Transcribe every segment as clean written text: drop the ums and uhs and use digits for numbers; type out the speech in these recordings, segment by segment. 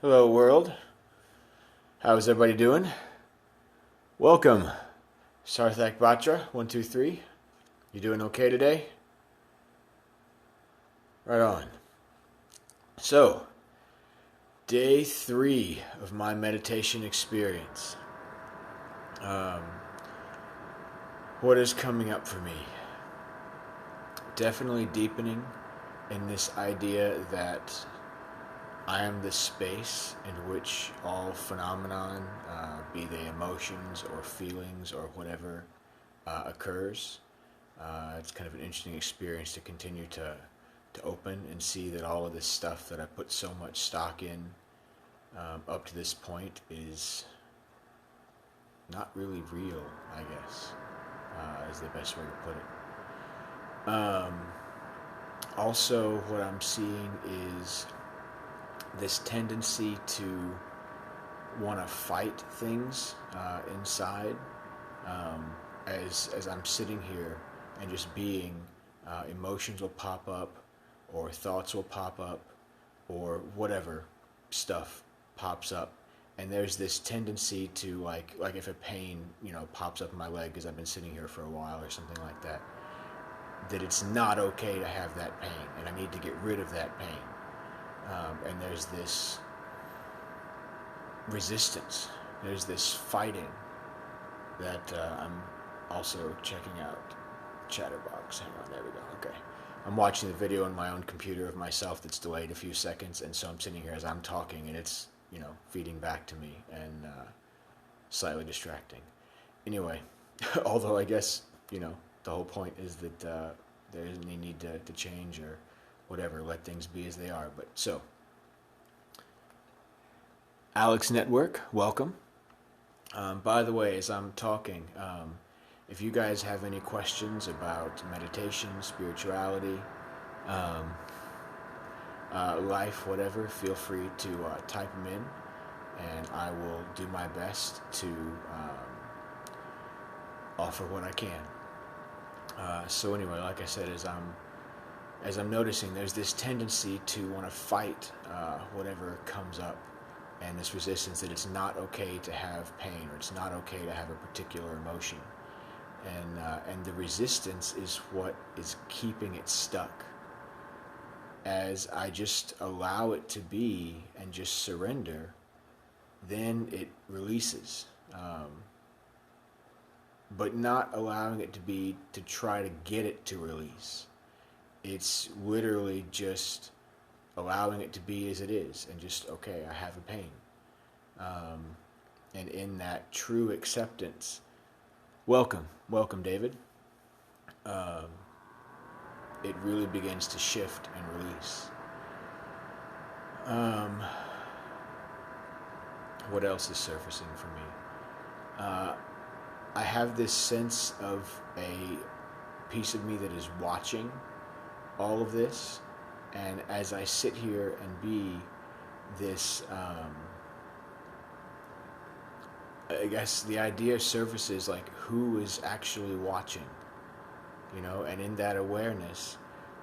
Hello world, how's everybody doing? Welcome, Sarthak Batra, 123. You doing okay today? Right on. So, day 3 of my meditation experience. What is coming up for me? Definitely deepening in this idea that I am the space in which all phenomenon, be they emotions or feelings or whatever, occurs. It's kind of an interesting experience to continue to open and see that all of this stuff that I put so much stock in up to this point is not really real, I guess, is the best way to put it. Also, what I'm seeing is this tendency to want to fight things inside. As I'm sitting here and just being, emotions will pop up, or thoughts will pop up, or whatever stuff pops up, and there's this tendency to like if a pain pops up in my leg because I've been sitting here for a while or something like that, that it's not okay to have that pain, and I need to get rid of that pain. And there's this resistance, there's this fighting that I'm also checking out. Chatterbox, hang on, there we go, okay. I'm watching the video on my own computer of myself that's delayed a few seconds, and so I'm sitting here as I'm talking, and it's, feeding back to me, and slightly distracting. Anyway, although I guess, the whole point is that there isn't any need to change or whatever, let things be as they are. But so, Alex Network, welcome. By the way, as I'm talking, if you guys have any questions about meditation, spirituality, life, whatever, feel free to type them in, and I will do my best to offer what I can. So anyway, like I said, as I'm noticing, there's this tendency to want to fight whatever comes up, and this resistance that it's not okay to have pain, or it's not okay to have a particular emotion, and the resistance is what is keeping it stuck. As I just allow it to be and just surrender, then it releases. But not allowing it to be to try to get it to release. It's literally just allowing it to be as it is, and just, okay, I have a pain. And in that true acceptance, welcome, David. It really begins to shift and release. What else is surfacing for me? I have this sense of a piece of me that is watching all of this, and as I sit here and be this, I guess the idea surfaces like who is actually watching, and in that awareness,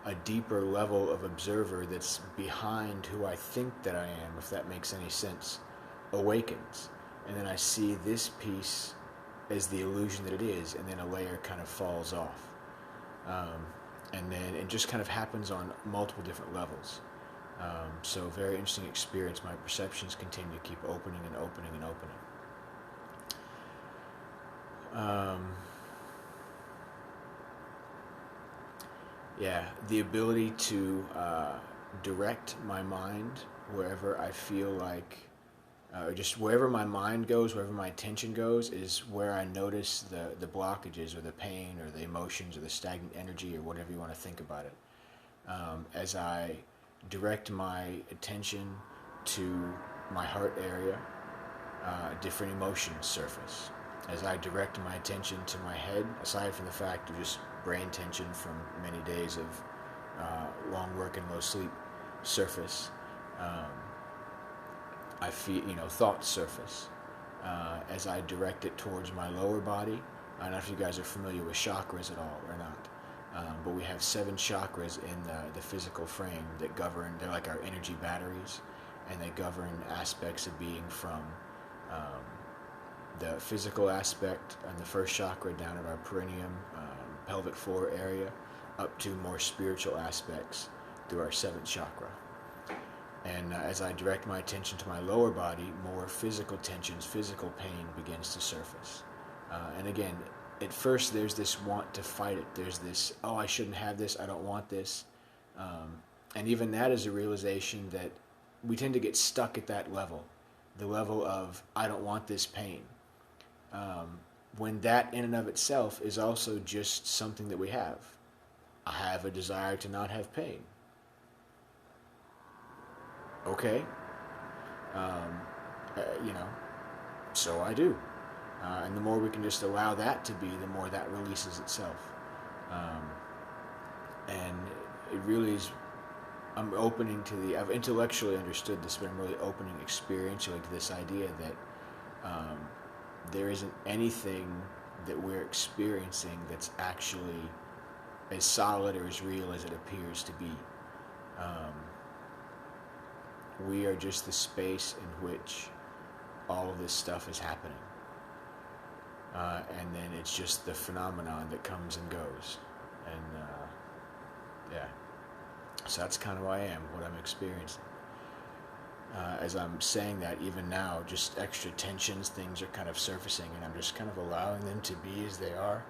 a deeper level of observer that's behind who I think that I am, if that makes any sense, awakens. And then I see this piece as the illusion that it is, and then a layer kind of falls off. And then it just kind of happens on multiple different levels. So very interesting experience. My perceptions continue to keep opening and opening and opening. The ability to direct my mind wherever I feel like, or just wherever my mind goes, wherever my attention goes, is where I notice the blockages or the pain or the emotions or the stagnant energy or whatever you want to think about it. As I direct my attention to my heart area, different emotions surface. As I direct my attention to my head, aside from the fact of just brain tension from many days of long work and low sleep surface, I feel, thoughts surface. As I direct it towards my lower body, I don't know if you guys are familiar with chakras at all or not, but we have 7 chakras in the physical frame that govern, they're like our energy batteries, and they govern aspects of being from um, the physical aspect and the first chakra down at our perineum, pelvic floor area, up to more spiritual aspects through our seventh chakra. And as I direct my attention to my lower body, more physical tensions, physical pain begins to surface. And again, at first there's this want to fight it. There's this, oh, I shouldn't have this, I don't want this. And even that is a realization that we tend to get stuck at that level, the level of, I don't want this pain. When that in and of itself is also just something that we have. I have a desire to not have pain. Okay. So I do. And the more we can just allow that to be, the more that releases itself. And it really is, I've intellectually understood this, but I'm really opening experientially to this idea that there isn't anything that we're experiencing that's actually as solid or as real as it appears to be. We are just the space in which all of this stuff is happening. And then it's just the phenomenon that comes and goes. And yeah. So that's kind of who I am, what I'm experiencing. As I'm saying that, even now, just extra tensions, things are kind of surfacing, and I'm just kind of allowing them to be as they are.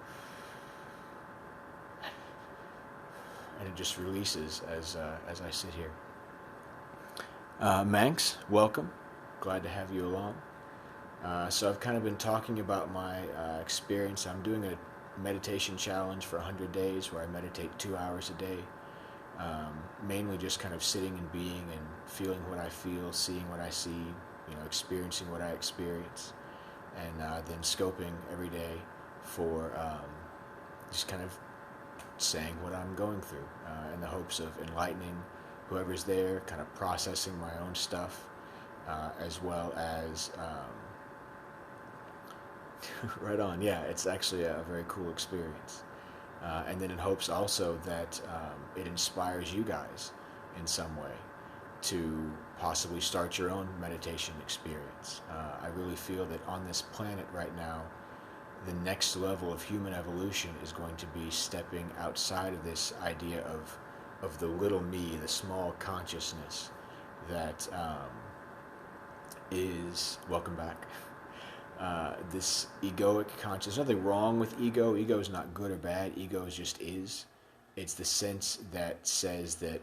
And it just releases as I sit here. Manx, welcome. Glad to have you along. So I've kind of been talking about my experience. I'm doing a meditation challenge for 100 days where I meditate 2 hours a day. Mainly just kind of sitting and being and feeling what I feel, seeing what I see, experiencing what I experience, and then scoping every day for just kind of saying what I'm going through in the hopes of enlightening whoever's there, kind of processing my own stuff, as well as right on. Yeah, it's actually a very cool experience. And then in hopes also that it inspires you guys in some way to possibly start your own meditation experience. I really feel that on this planet right now, the next level of human evolution is going to be stepping outside of this idea of the little me, the small consciousness that is, welcome back, this egoic consciousness. There's nothing wrong with ego. Ego is not good or bad. Ego just is. It's the sense that says that,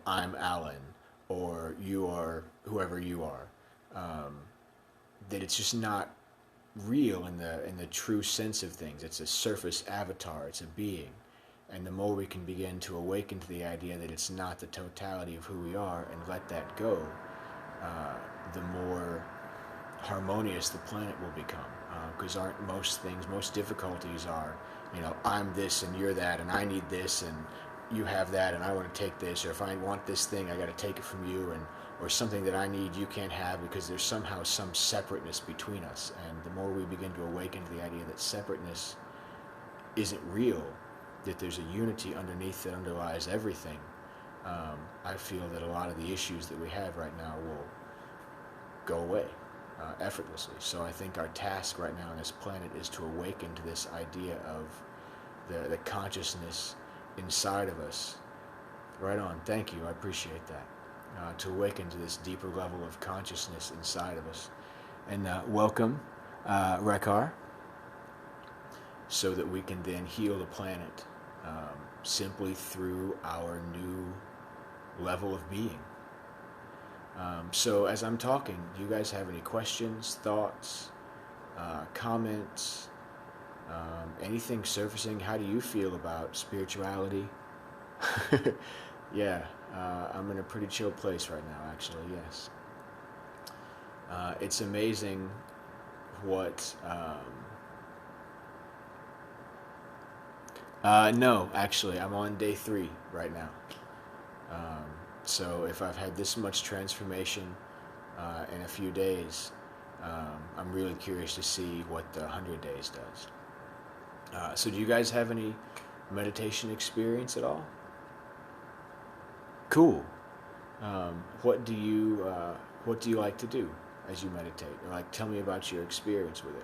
I'm Alan, or you are whoever you are. That it's just not real in the true sense of things. It's a surface avatar. It's a being. And the more we can begin to awaken to the idea that it's not the totality of who we are and let that go, the more harmonious the planet will become. Because aren't most difficulties are, I'm this and you're that, and I need this and you have that, and I want to take this, or if I want this thing, I got to take it from you, or something that I need you can't have, because there's somehow some separateness between us. And the more we begin to awaken to the idea that separateness isn't real, that there's a unity underneath that underlies everything, I feel that a lot of the issues that we have right now will go away effortlessly. So I think our task right now on this planet is to awaken to this idea of the consciousness inside of us. Right on. Thank you. I appreciate that. To awaken to this deeper level of consciousness inside of us. And welcome, Rekar, so that we can then heal the planet simply through our new level of being. So as I'm talking, do you guys have any questions, thoughts, comments, anything surfacing? How do you feel about spirituality? Yeah, I'm in a pretty chill place right now, actually, yes. It's amazing what... no, actually, I'm on day 3 right now. So if I've had this much transformation in a few days, I'm really curious to see what the 100 days does. So do you guys have any meditation experience at all? Cool. What do you what do you like to do as you meditate? Or like, tell me about your experience with it.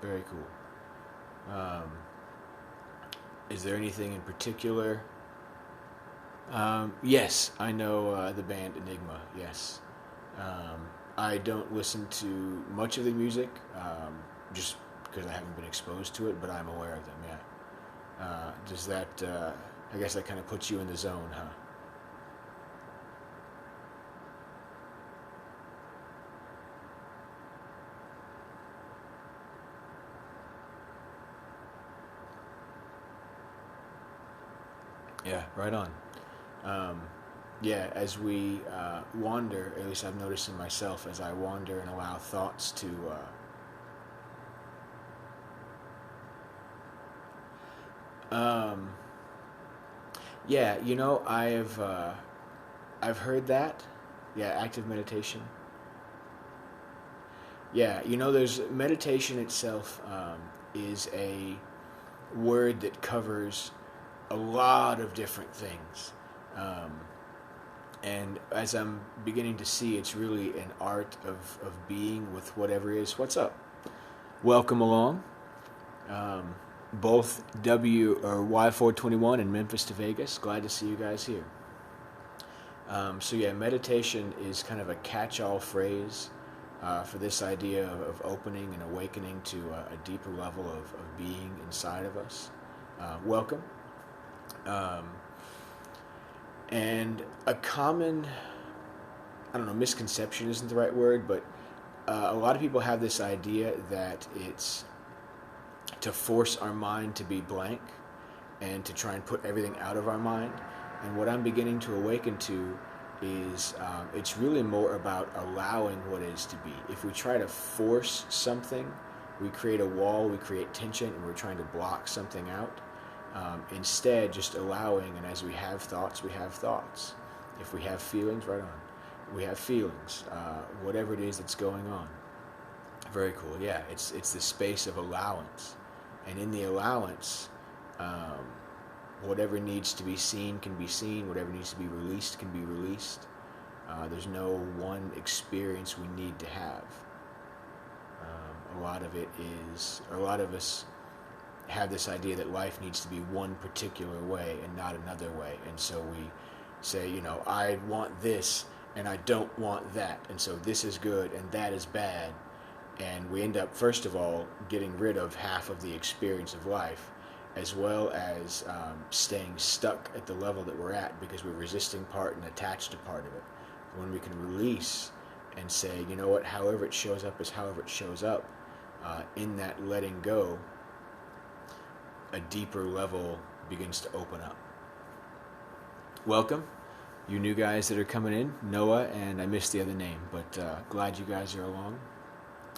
Very cool. Is there anything in particular? Yes, I know the band Enigma, yes. I don't listen to much of the music, just because I haven't been exposed to it, but I'm aware of them, yeah. Does that, I guess that kind of puts you in the zone, huh? Yeah, right on. Um, yeah, as we wander, at least I've noticed in myself, as I wander and allow thoughts to. Yeah, I've heard that. Yeah, active meditation. Yeah, there's meditation itself is a word that covers a lot of different things. Um, and as I'm beginning to see, it's really an art of being with whatever is. What's up? Welcome along. Both Y421 and Memphis to Vegas. Glad to see you guys here. So yeah, meditation is kind of a catch-all phrase for this idea of opening and awakening to a deeper level of being inside of us. Welcome. And a common, I don't know, misconception isn't the right word, but a lot of people have this idea that it's to force our mind to be blank and to try and put everything out of our mind. And what I'm beginning to awaken to is it's really more about allowing what is to be. If we try to force something, we create a wall, we create tension, and we're trying to block something out. Instead, just allowing, and as we have thoughts, we have thoughts. If we have feelings, right on, we have feelings. Whatever it is that's going on. Very cool. Yeah, it's the space of allowance, and in the allowance, whatever needs to be seen can be seen. Whatever needs to be released can be released. There's no one experience we need to have. A lot of it is, or a lot of us have this idea that life needs to be one particular way and not another way. And so we say, I want this and I don't want that. And so this is good and that is bad. And we end up, first of all, getting rid of half of the experience of life, as well as staying stuck at the level that we're at because we're resisting part and attached to part of it. When we can release and say, you know what, however it shows up is however it shows up, in that letting go, a deeper level begins to open up. Welcome, you new guys that are coming in, Noah, and I missed the other name, but glad you guys are along.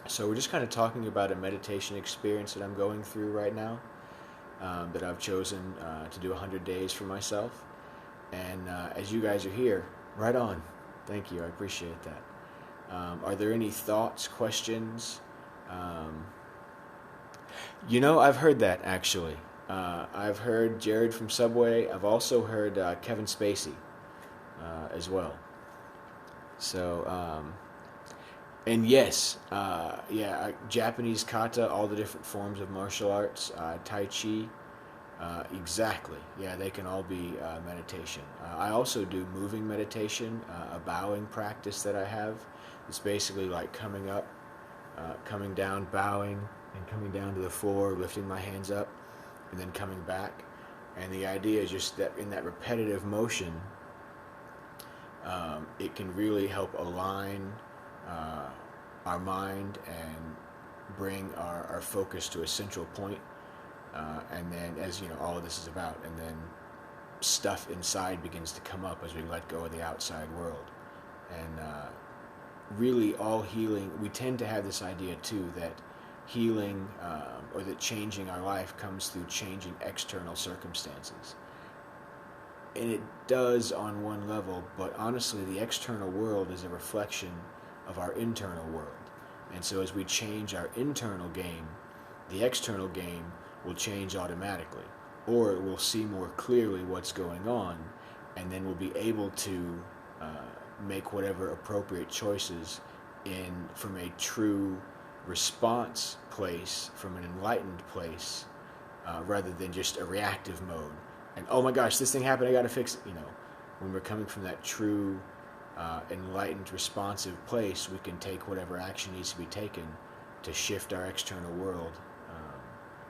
So we're just kind of talking about a meditation experience that I'm going through right now, that I've chosen to do 100 days for myself. And as you guys are here, right on. Thank you, I appreciate that. Are there any thoughts, questions? I've heard that, actually. I've heard Jared from Subway. I've also heard Kevin Spacey as well. So, and yes, Japanese kata, all the different forms of martial arts, Tai Chi, exactly. Yeah, they can all be meditation. I also do moving meditation, a bowing practice that I have. It's basically like coming up, coming down, bowing, and coming down to the floor, lifting my hands up, and then coming back. And the idea is just that in that repetitive motion, it can really help align our mind and bring our focus to a central point. And then, as all of this is about, and then stuff inside begins to come up as we let go of the outside world. And really all healing, we tend to have this idea too that healing or that changing our life comes through changing external circumstances. And it does on one level, but honestly the external world is a reflection of our internal world. And so as we change our internal game, the external game will change automatically, or we'll see more clearly what's going on, and then we'll be able to make whatever appropriate choices from a true response place, from an enlightened place, rather than just a reactive mode. And oh my gosh, this thing happened, I gotta fix it. When we're coming from that true enlightened, responsive place, we can take whatever action needs to be taken to shift our external world,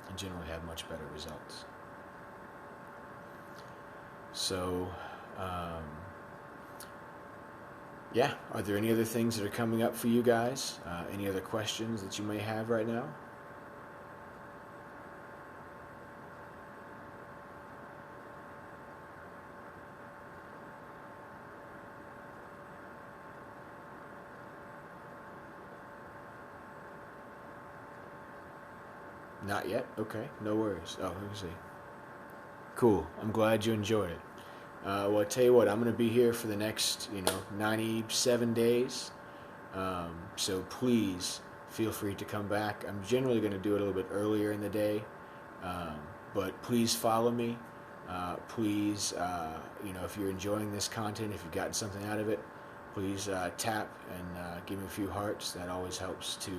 and generally have much better results. So, yeah, are there any other things that are coming up for you guys? Any other questions that you may have right now? Not yet? Okay, no worries. Oh, let me see. Cool. I'm glad you enjoyed it. Well, I tell you what, I'm going to be here for the next, 97 days. So please feel free to come back. I'm generally going to do it a little bit earlier in the day. But please follow me. Please, if you're enjoying this content, if you've gotten something out of it, please tap and give me a few hearts. That always helps to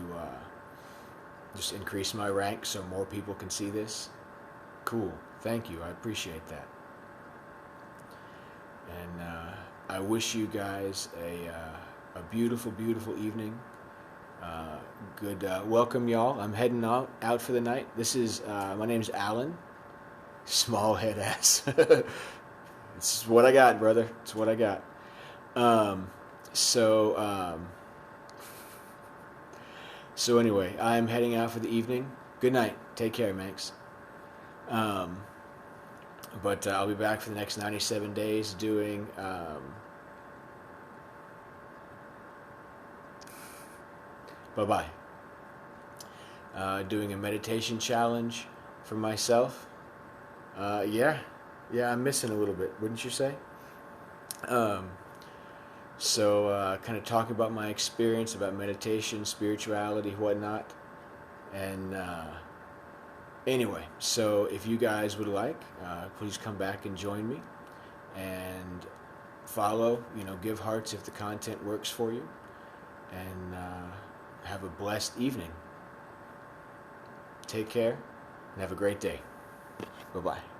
just increase my rank so more people can see this. Cool. Thank you. I appreciate that. And I wish you guys a beautiful, beautiful evening. Good welcome, y'all. I'm heading out for the night. This is my name's Alan. Small head ass. It's what I got, brother. It's what I got. So anyway, I'm heading out for the evening. Good night. Take care, Manx. But I'll be back for the next 97 days doing bye-bye. Doing a meditation challenge for myself. Yeah, I'm missing a little bit, wouldn't you say? So kind of talk about my experience about meditation, spirituality, whatnot. And anyway, so if you guys would like, please come back and join me. And follow, give hearts if the content works for you. And have a blessed evening. Take care and have a great day. Bye-bye.